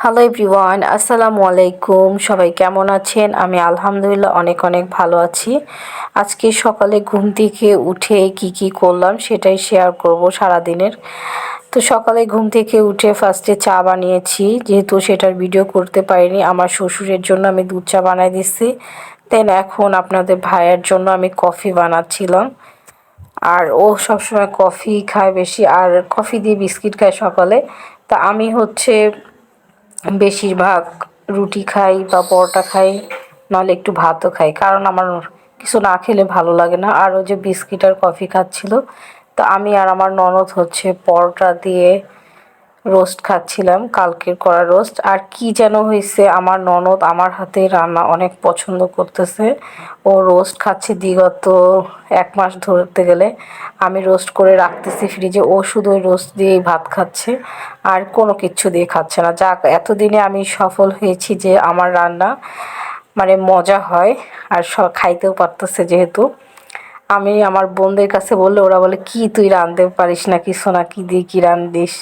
Hello everyone, আসসালামু আলাইকুম। সবাই কেমন আছেন? আমি আলহামদুলিল্লাহ অনেক অনেক ভালো আছি। আজকে সকালে ঘুম থেকে উঠে কি করলাম সেটাই শেয়ার করব সারাদিনের। তো সকালে ঘুম থেকে উঠে ফার্স্টে চা বানিয়েছি, যেহেতু সেটার ভিডিও করতে পারিনি। আমার শ্বশুরের জন্য আমি দুধ চা বানাই দিচ্ছি। দেন এখন আপনাদের ভাইয়ের জন্য আমি কফি বানাচ্ছিলাম। আর ও সবসময় কফি খায় বেশি, আর কফি দিয়ে বিস্কিট খায় সকালে। তা আমি হচ্ছে বেশিরভাগ রুটি খাই বা পরোটা খাই, নাহলে একটু ভাতও খাই, কারণ আমার কিছু না খেলে ভালো লাগে না। আর ও যে বিস্কিট আর কফি খাচ্ছিল, তো আমি আর আমার ননদ হচ্ছে পরোটা দিয়ে রোস্ট খাচ্ছিলাম, কালকের করা রোস্ট। আর কি যেন হয়েছে, আমার ননদ আমার হাতে রান্না অনেক পছন্দ করতেছে। ও রোস্ট খাচ্ছে বিগত 1 মাস ধরতে গেলে। আমি রোস্ট করে রাখতেছি ফ্রিজে, ও শুধু ওই রোস্ট দিয়েই ভাত খাচ্ছে, আর কোনো কিচ্ছু দিয়ে খাচ্ছে না। যাক, এতদিনে আমি সফল হয়েছি যে আমার রান্না মানে মজা হয়, আর খাইতেও পারতেছে। যেহেতু আমি আমার বোনদের কাছে বললে ওরা বলে, কি তুই রাঁধতে পারিস না কিছু, না কি দিয়ে কি রান্ধিস,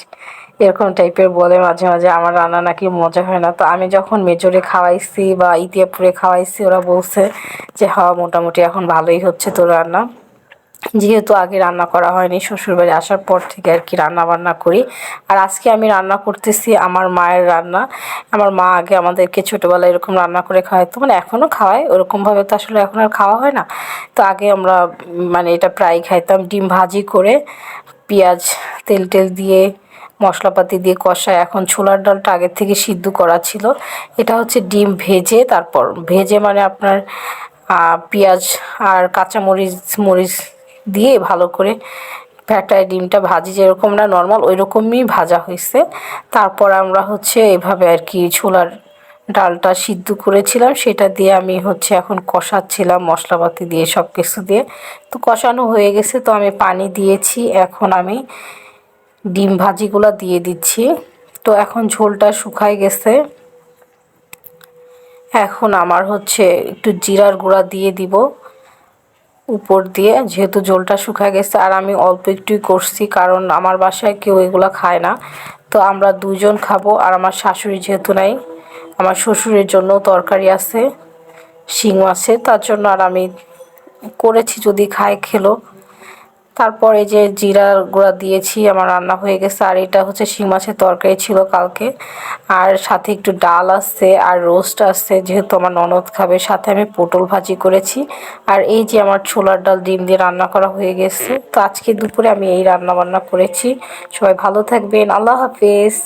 এরকম টাইপের বলে মাঝে মাঝে। আমার রান্না নাকি মজা হয় না। তো আমি যখন মেজরে খাওয়াইছি বা ইতিয়াপুরে খাওয়াইছি, ওরা বলছে যে হ্যাঁ, মোটামুটি এখন ভালোই হচ্ছে তোর রান্না। যেহেতু আগে রান্না করা হয়নি, শ্বশুরবাড়ি আসার পর থেকে আর কি রান্না বান্না করি। আর আজকে আমি রান্না করতেছি আমার মায়ের রান্না। আমার মা আগে আমাদেরকে ছোটোবেলায় এরকম রান্না করে খাওয়াইতো, মানে এখনও খাওয়ায়, ওরকমভাবে তো আসলে এখন আর খাওয়া হয় না। তো আগে আমরা মানে এটা প্রায় খাইতাম, ডিম ভাজি করে পেঁয়াজ তেল টেল দিয়ে মশলাপাতি দিয়ে কষায়। এখন ছোলার ডালটা আগের থেকে সিদ্ধ করা ছিল, এটা হচ্ছে ডিম ভেজে, তারপর ভেজে মানে আপনার পেঁয়াজ আর মরিচ দিয়ে ভালো করে ফ্যাটায় ডিমটা ভাজি, যেরকম না নর্মাল ওই রকমই ভাজা হয়েছে। তারপর আমরা হচ্ছে এভাবে আর কি ছোলার ডালটা সিদ্ধ করেছিলাম, সেটা দিয়ে আমি হচ্ছে এখন কষাচ্ছিলাম মশলাপাতি দিয়ে, সব কিছু দিয়ে। তো কষানো হয়ে গেছে, তো আমি পানি দিয়েছি। এখন আমি ডিম ভাজিগুলো দিয়ে দিচ্ছি। তো এখন ঝোলটা শুকায় গেছে। এখন আমার হচ্ছে একটু জিরার গুঁড়া দিয়ে দিব উপর দিয়ে, যেহেতু ঝোলটা শুকায় গেছে। আর আমি অল্প একটুই করছি, কারণ আমার বাসায় কেউ এগুলো খায় না। তো আমরা দুজন খাবো, আর আমার শাশুড়ি যেহেতু নাই, আমার শ্বশুরের জন্য তরকারি আছে শিং মাছের, তার জন্য আর আমি করেছি, যদি খায় খেলো। তারপর এই যে জিরার গুঁড়া দিয়েছি, আমার রান্না হয়ে গেছে। আর এটা হচ্ছে শিং মাছের তরকারি ছিল কালকে, আর সাথে একটু ডাল আছে আর রোস্ট আছে, যেহেতু আমার ননদ খাবে। সাথে আমি পটল ভাজি করেছি। আর এই যে আমার ছোলার ডাল ডিম দিয়ে রান্না করা হয়ে গেছে। তো আজকে দুপুরে আমি এই রান্না বান্না করেছি। সবাই ভালো থাকবেন, আল্লাহ হাফেজ।